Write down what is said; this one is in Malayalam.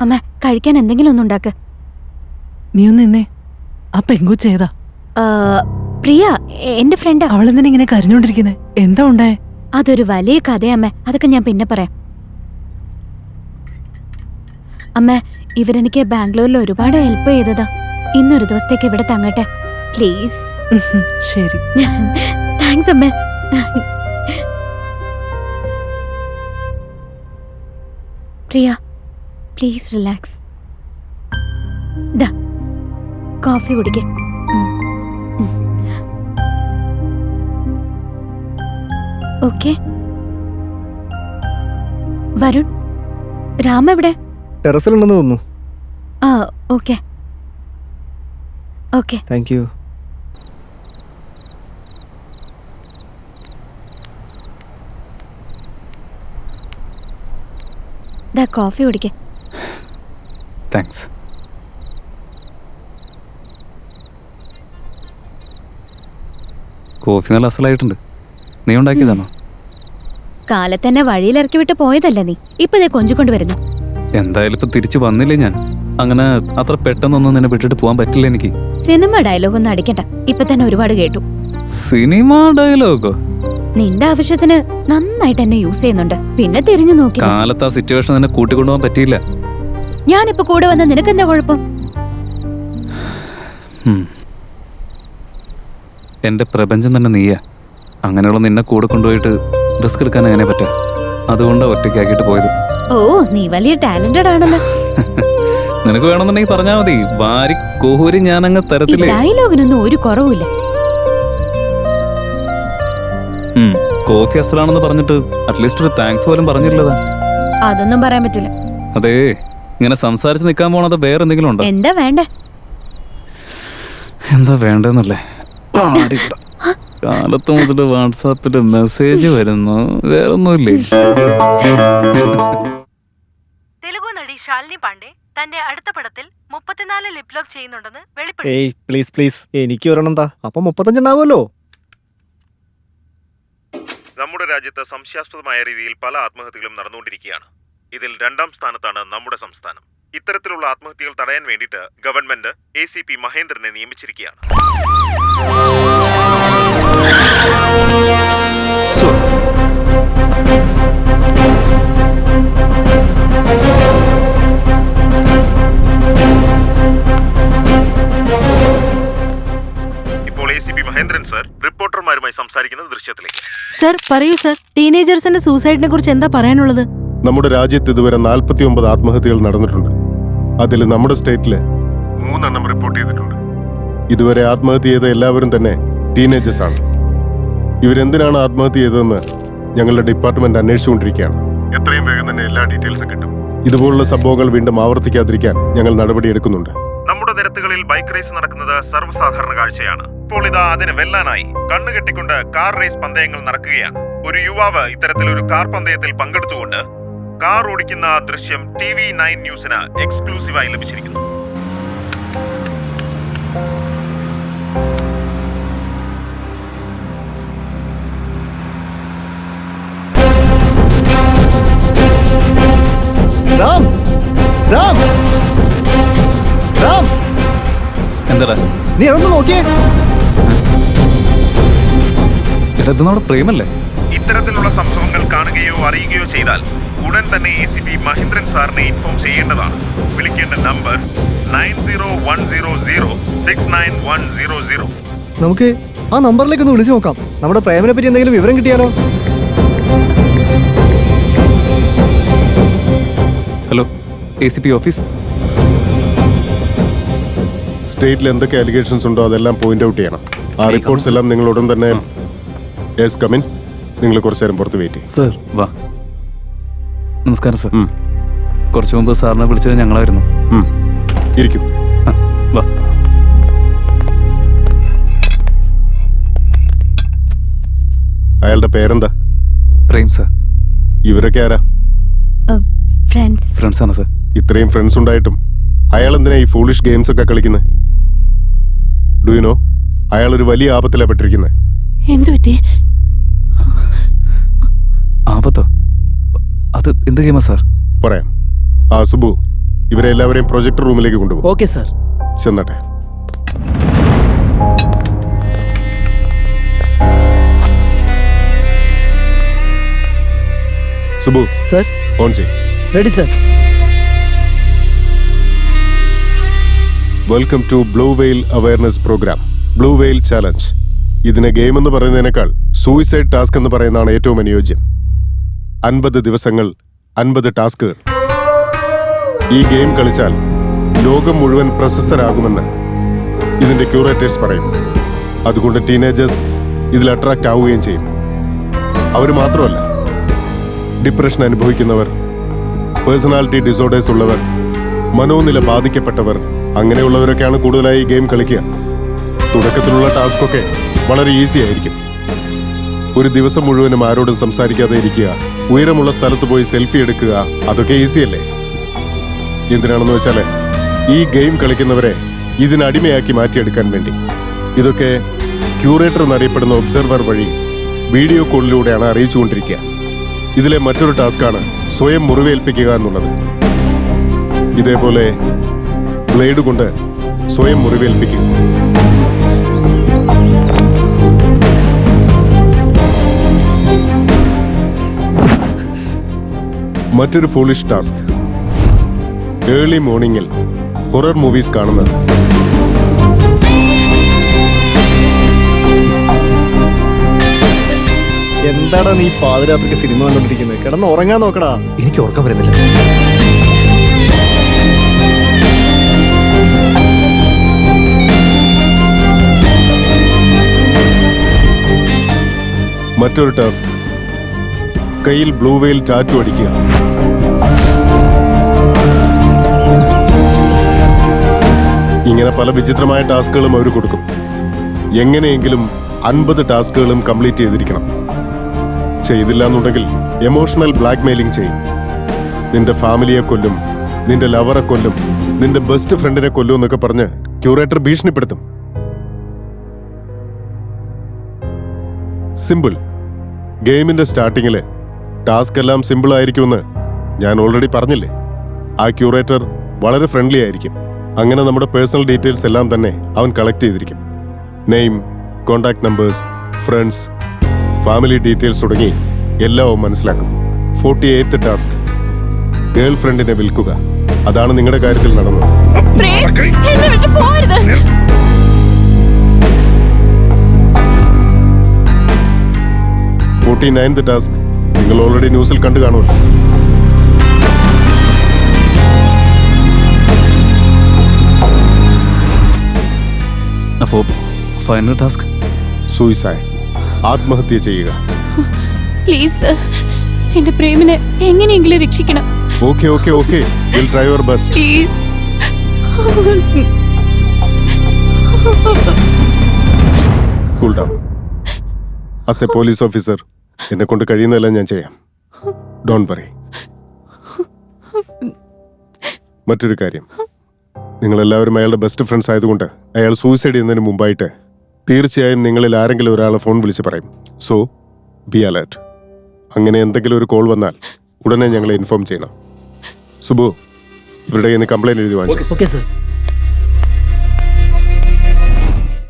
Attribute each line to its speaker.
Speaker 1: അമ്മ കഴിക്കാൻ എന്തെങ്കിലും ഒന്നും ഉണ്ടാക്ക്.
Speaker 2: നീ ഒന്ന് നിന്നേ. ആ പെങ്കൊച്ച് ഏതാ?
Speaker 1: പ്രിയ, എന്റെ ഫ്രണ്ടാ.
Speaker 2: അവളെന്തിനാ ഇങ്ങനെ കരഞ്ഞോണ്ടിരിക്കുന്നെ? എന്താ ഉണ്ടായേ?
Speaker 1: അതൊരു വലിയ കഥയമ്മ, അതൊക്കെ ഞാൻ പിന്നെ പറയാം. അമ്മ, ഇവരെനിക്ക് ബാംഗ്ലൂരിൽ ഒരുപാട് ഹെൽപ്പ് ചെയ്തതാ. ഇന്നൊരു ദിവസത്തേക്ക് ഇവിടെ തങ്ങട്ടെ പ്ലീസ്.
Speaker 2: ശരി.
Speaker 1: താങ്ക്സ് അമ്മ. പ്രിയ, പ്ലീസ് റിലാക്സ്. ദാ കോഫി കുടിക്ക്. ഓക്കെ. വരുൺ, രാം എവിടെ?
Speaker 3: ടെറസിലുണ്ടെന്ന് തോന്നുന്നു.
Speaker 1: ആ, ഓക്കെ ഓക്കെ.
Speaker 3: Thank you.
Speaker 1: ദാ കോഫി കുടിക്ക്.
Speaker 4: താങ്ക്സ്. കോഫി നല്ല അസലായിട്ടുണ്ട്. നീ ഉണ്ടാക്കിയതാണോ?
Speaker 1: കാലത്തന്നെ വഴിയിലിറക്കി വിട്ട് പോയതല്ലേ നീ, ഇപ്പൊ ഇതേ കൊഞ്ചുകൊണ്ട് വരുന്നു.
Speaker 4: എന്തായാലും ഇപ്പൊ തിരിച്ചു വന്നില്ലേ ഞാൻ. അങ്ങനെ അത്ര പെട്ടെന്നൊന്നും നിന്നെ വിട്ടിട്ട് പോകാൻ പറ്റില്ല എനിക്ക്.
Speaker 1: സിനിമ ഡയലോഗ് ഒന്നും അടിക്കണ്ട, ഇപ്പൊ തന്നെ ഒരുപാട് കേട്ടു.
Speaker 4: സിനിമ ഡയലോഗോ?
Speaker 1: നിന്റെ ആവശ്യത്തിന് നന്നായിട്ട് എന്നെ യൂസ് ചെയ്യുന്നുണ്ട്, പിന്നെ തിരിഞ്ഞു നോക്കി.
Speaker 4: കാലത്ത് ആ സിറ്റുവേഷൻ നിന്നെ കൂട്ടിക്കൊണ്ടുപോകാൻ പറ്റിയില്ല.
Speaker 1: ഞാനിപ്പോ കൂടെ വന്ന നിനക്കെന്താ കുഴപ്പം?
Speaker 4: എന്റെ പ്രപഞ്ചം തന്നെ നീയാ. അങ്ങനെയുള്ള നിന്നെ കൂടെ കൊണ്ടുപോയിട്ട് റിസ്ക് എടുക്കാൻ എങ്ങനെ പറ്റാ? അതുകൊണ്ടാ ഒറ്റയ്ക്കാക്കിട്ട് പോയത്.
Speaker 1: ഓ, നീ വലിയ ടാലന്റഡ് ആണല്ലോ.
Speaker 4: നിനക്ക് വേണമെന്നുണ്ടെങ്കിൽ പറഞ്ഞാ മതി, വാരി കോഹൂരി ഞാനങ്ങ് തരത്തില്ലേ.
Speaker 1: ഡയലോഗിനൊന്നും ഒരു കുറവുമില്ല.
Speaker 4: കോഫി അസലാണെന്ന് പറഞ്ഞിട്ട് അറ്റ്ലീസ്റ്റ് ഒരു താങ്ക്സ് പോലും പറഞ്ഞില്ലതാ.
Speaker 1: അതൊന്നും പറയാൻ പറ്റില്ല.
Speaker 4: അതേ, ഇങ്ങനെ സംസാരിച്ച് നിൽക്കാൻ പോണത് വേറെ എന്തെങ്കിലും ഉണ്ടോ?
Speaker 1: എന്താ വേണ്ടേ?
Speaker 4: എന്താ വേണ്ടെന്നല്ലേ? കാലത്ത് മുതൽ വാട്സാപ്പില് മെസ്സേജ് വരുന്നു, വേറൊന്നുമില്ലേ?
Speaker 2: തെലുഗു നടി ശാലിനി പാണ്ഡെ തന്റെ അടുത്ത പടത്തിൽ 34 ലിപ് ലോക്ക് ചെയ്യുന്നുണ്ടെന്ന് വെളിപ്പെടുത്തി.
Speaker 3: ഏയ് പ്ലീസ് പ്ലീസ്, എനിക്ക് ഒരെണ്ണം താ. അപ്പൊ 35 ഉണ്ടാവുമല്ലോ.
Speaker 5: നമ്മുടെ രാജ്യത്ത് സംശയാസ്പദമായ രീതിയിൽ പല ആത്മഹത്യകളും നടന്നുകൊണ്ടിരിക്കുകയാണ്. ഇതിൽ 2ാം സ്ഥാനത്താണ് നമ്മുടെ സംസ്ഥാനം. ഇത്തരത്തിലുള്ള ആത്മഹത്യകൾ തടയാൻ വേണ്ടിയിട്ട് ഗവൺമെന്റ് ACP മഹേന്ദ്രനെ നിയമിച്ചിരിക്കുകയാണ്. ഇപ്പോൾ ACP മഹേന്ദ്രൻ സർ റിപ്പോർട്ടർമാരുമായി സംസാരിക്കുന്ന ദൃശ്യത്തിലേക്ക്.
Speaker 2: സർ പറയൂ സർ, ടീനേജേഴ്സിന്റെ സൂസൈഡിനെ കുറിച്ച് എന്താ പറയാനുള്ളത്?
Speaker 6: നമ്മുടെ രാജ്യത്ത് ഇതുവരെ 49 ആത്മഹത്യകൾ നടന്നിട്ടുണ്ട്. അതിൽ നമ്മുടെ സ്റ്റേറ്റില് 3 റിപ്പോർട്ട് ചെയ്തിട്ടുണ്ട്. ഇതുവരെ ആത്മഹത്യ ചെയ്ത എല്ലാവരും തന്നെ ടീനേജേഴ്സ് ആണ്. ഇവരെന്തിനാണ് ആത്മഹത്യ ചെയ്തതെന്ന് ഞങ്ങളുടെ ഡിപ്പാർട്ട്മെന്റ് അന്വേഷിച്ചുകൊണ്ടിരിക്കുകയാണ്. എത്രയും വേഗം തന്നെ എല്ലാ ഡീറ്റെയിൽസും കിട്ടും. ഇതുപോലുള്ള സംഭവങ്ങൾ വീണ്ടും ആവർത്തിക്കാതിരിക്കാൻ ഞങ്ങൾ നടപടിയെടുക്കുന്നുണ്ട്.
Speaker 5: നമ്മുടെ നിരത്തുകളിൽ ബൈക്ക് റേസ് നടക്കുന്നത് സർവ്വസാധാരണ കാഴ്ചയാണ്. ഇപ്പോൾ ഇതാ അതിന് വെല്ലാനായി കണ്ണുകെട്ടിക്കൊണ്ട് കാർ റേസ് പന്തയങ്ങൾ നടക്കുകയാണ്. ഒരു യുവാവ് ഇത്തരത്തിലൊരു കാർ പന്തയത്തിൽ പങ്കെടുത്തുകൊണ്ട് കാർ ഓടിക്കുന്ന ദൃശ്യം TV9 ന്യൂസിന് എക്സ്ക്ലൂസീവായി ലഭിച്ചിരിക്കുന്നു.
Speaker 3: രാം രാം രാം,
Speaker 4: എന്താ
Speaker 3: നീ അതൊന്ന് നോക്കിയേ.
Speaker 4: ഇടത്തുന്നവിടെ പ്രേമല്ലേ?
Speaker 5: ഇത്തരത്തിലുള്ള സംഭവങ്ങൾ കാണുകയോ അറിയുകയോ ചെയ്താൽ ഉടൻ തന്നെ ACP മഹേന്ദ്രൻ സാറിനെ ഇൻഫോം ചെയ്യേണ്ടതാണ്. വിളിക്കേണ്ട നമ്പർ 9010069100.
Speaker 3: നമുക്ക് ആ നമ്പറിലേക്ക് ഒന്ന് വിളിച്ചു നോക്കാം. നമ്മുടെ പ്രേമിനെ പറ്റി എന്തെങ്കിലും വിവരം കിട്ടിയാലോ?
Speaker 4: Hello, ACP office.
Speaker 6: സ്റ്റേറ്റിൽ എന്തൊക്കെ അലിഗേഷൻസ് ഉണ്ടോ അതെല്ലാം പോയിന്റ് ഔട്ട് ചെയ്യണം. ആ റിപ്പോർട്ട്സ് എല്ലാം നിങ്ങൾ ഉടൻ തന്നെ. Yes, come in. നിങ്ങൾ കുറച്ചു നേരം പുറത്ത് വെയിറ്റ് ചെയ്യും.
Speaker 4: സർ വാ. നമസ്കാരം സർ. കുറച്ചു മുമ്പ് സാറിനെ വിളിച്ചത് ഞങ്ങളായിരുന്നു.
Speaker 6: ഇരിക്കും.
Speaker 4: വാ.
Speaker 6: അയാളുടെ പേരെന്താ?
Speaker 4: പ്രേം സർ.
Speaker 6: ഇവരൊക്കെ ആരാ?
Speaker 1: ഫ്രണ്ട്സ്
Speaker 4: ആണ് സർ.
Speaker 6: ഇത്രയും ഫ്രണ്ട്സ് ഉണ്ടായിട്ടും അയാൾ എന്തിനാ ഈ ഫൂളിഷ് ഗെയിംസ് ഒക്കെ കളിക്കുന്നത്? ഡു യു നോ, അയാൾ ഒരു വലിയ ആപത്തിലാണ് പെട്ടിരിക്കുന്നത്.
Speaker 2: എന്തു പറ്റി?
Speaker 4: ആപത്തോ? അത് എന്ത് ഗെയിമാ സാർ?
Speaker 6: പറയാം. ആ സുബു, ഇവരെ എല്ലാവരെയും പ്രൊജക്ടർ റൂമിലേക്ക് കൊണ്ടുപോകും.
Speaker 7: Okay sir.
Speaker 6: ചെന്നട്ടെ. സുബു,
Speaker 7: സർ.
Speaker 6: ഓൺ ചെയ്.
Speaker 7: Ready sir.
Speaker 6: Welcome to blue whale awareness programme, blue whale challenge. ഇതിനെ ഗെയിം എന്ന് പറയുന്നതിനേക്കാൾ സൂയിസൈഡ് ടാസ്ക് എന്ന് പറയുന്നതാണ് ഏറ്റവും അനുയോജ്യം. 50 ദിവസങ്ങൾ, 50 ടാസ്കുകൾ. ഈ ഗെയിം കളിച്ചാൽ ലോകം മുഴുവൻ പ്രശസ്തരാകുമെന്ന് ഇതിന്റെ ക്യൂറേറ്റേഴ്സ് പറയും. അതുകൊണ്ട് ടീനേജേഴ്സ് ഇതിൽ അട്രാക്റ്റ് ആവുകയും ചെയ്യും. അവർ മാത്രമല്ല, ഡിപ്രഷൻ അനുഭവിക്കുന്നവർ, പേഴ്സണാലിറ്റി ഡിസോർഡേഴ്സ് ഉള്ളവർ, മനോനില ബാധിക്കപ്പെട്ടവർ, അങ്ങനെയുള്ളവരൊക്കെയാണ് കൂടുതലായി ഈ ഗെയിം കളിക്കുക. തുടക്കത്തിലുള്ള ടാസ്കൊക്കെ വളരെ ഈസി ആയിരിക്കും. ഒരു ദിവസം മുഴുവനും ആരോടും സംസാരിക്കാതെ ഇരിക്കുക, ഉയരമുള്ള സ്ഥലത്ത് പോയി സെൽഫി എടുക്കുക, അതൊക്കെ ഈസിയല്ലേ? എന്തിനാണെന്ന് വെച്ചാൽ ഈ ഗെയിം കളിക്കുന്നവരെ ഇതിനടിമയാക്കി മാറ്റിയെടുക്കാൻ വേണ്ടി. ഇതൊക്കെ ക്യൂറേറ്റർ എന്നറിയപ്പെടുന്ന ഒബ്സർവർ വഴി വീഡിയോ കോളിലൂടെയാണ് അറിയിച്ചുകൊണ്ടിരിക്കുക. ഇതിലെ മറ്റൊരു ടാസ്ക്കാണ് സ്വയം മുറിവേൽപ്പിക്കുക എന്നുള്ളത്. ഇതേപോലെ ബ്ലേഡ് കൊണ്ട് സ്വയം മുറിവേൽപ്പിക്കുക. മറ്റൊരു ഫോളിഷ് ടാസ്ക്, ഏർലി മോർണിംഗിൽ ഹൊറർ മൂവീസ് കാണുന്നത്.
Speaker 3: എന്താടാ നീ പാതിരാത്രിക്ക് സിനിമ കണ്ടോണ്ടിരിക്കുന്നത്? കിടന്ന് ഉറങ്ങാൻ നോക്കടാ.
Speaker 8: എനിക്ക് ഉറക്കം വരുന്നില്ല.
Speaker 6: മറ്റൊരു ടാസ്ക്, കയ്യിൽ ബ്ലൂ വെയിൽ ടാറ്റു അടിക്കുക. ഇങ്ങനെ പല വിചിത്രമായ ടാസ്കുകളും അവർ കൊടുക്കും. എങ്ങനെയെങ്കിലും 50 ടാസ്കുകളും കംപ്ലീറ്റ് ചെയ്തിരിക്കണം. ചെയ്തില്ല എന്നുണ്ടെങ്കിൽ എമോഷണൽ ബ്ലാക്ക്മെയിലിംഗ് ചെയ്യും. നിന്റെ ഫാമിലിയെ കൊല്ലും, നിന്റെ ലവറെ കൊല്ലും, നിന്റെ ബെസ്റ്റ് ഫ്രണ്ടിനെ കൊല്ലും എന്നൊക്കെ പറഞ്ഞ് ക്യൂറേറ്റർ ഭീഷണിപ്പെടുത്തും. സിമ്പിൾ. ഗെയിമിന്റെ സ്റ്റാർട്ടിങ്ങില് ടാസ്ക് എല്ലാം സിമ്പിൾ ആയിരിക്കുമെന്ന് ഞാൻ ഓൾറെഡി പറഞ്ഞില്ലേ. ആ ക്യൂറേറ്റർ വളരെ ഫ്രണ്ട്ലി ആയിരിക്കും. അങ്ങനെ നമ്മുടെ പേഴ്സണൽ ഡീറ്റെയിൽസ് എല്ലാം തന്നെ അവൻ കളക്ട് ചെയ്തിരിക്കും. Name, contact numbers, friends, family details തുടങ്ങി എല്ലാം അവൻ മനസ്സിലാക്കും. 48th ടാസ്ക്, ഗേൾ ഫ്രണ്ടിനെ വിൽക്കുക. അതാണ് നിങ്ങളുടെ കാര്യത്തിൽ നടന്നത്. 49th ടാസ്ക് നിങ്ങൾ ഓൾറെഡി ന്യൂസിൽ കണ്ടു കാണുമല്ലോ.
Speaker 4: അപ്പോ ഫൈനൽ ടാസ്ക്
Speaker 6: സൂയിസൈഡ്, ആത്മഹത്യ ചെയ്യുക.
Speaker 1: പ്ലീസ് സർ, എന്റെ പ്രേമിനെ എങ്ങനെയെങ്കിലും രക്ഷിക്കണം.
Speaker 6: Okay okay okay, will try your best.
Speaker 1: Please.
Speaker 6: Cool down. As A police officer എന്നെ കൊണ്ട് കഴിയുന്നതെല്ലാം ഞാൻ ചെയ്യാം. Don't worry. മറ്റൊരു കാര്യം, നിങ്ങളെല്ലാവരും അയാളുടെ ബെസ്റ്റ് ഫ്രണ്ട്സ് ആയതുകൊണ്ട് അയാൾ സൂയിസൈഡ് ചെയ്യുന്നതിന് മുമ്പായിട്ട് തീർച്ചയായും നിങ്ങളിൽ ആരെങ്കിലും ഒരാളെ ഫോൺ വിളിച്ച് പറയും. So B alert. അങ്ങനെ എന്തെങ്കിലും ഒരു കോൾ വന്നാൽ ഉടനെ ഞങ്ങളെ ഇൻഫോം ചെയ്യണം. സുബു, ഇവരുടെ കയ്യിൽ നിന്ന് കംപ്ലൈന്റ് എഴുതി വാങ്ങിച്ചു.
Speaker 7: Okay sir.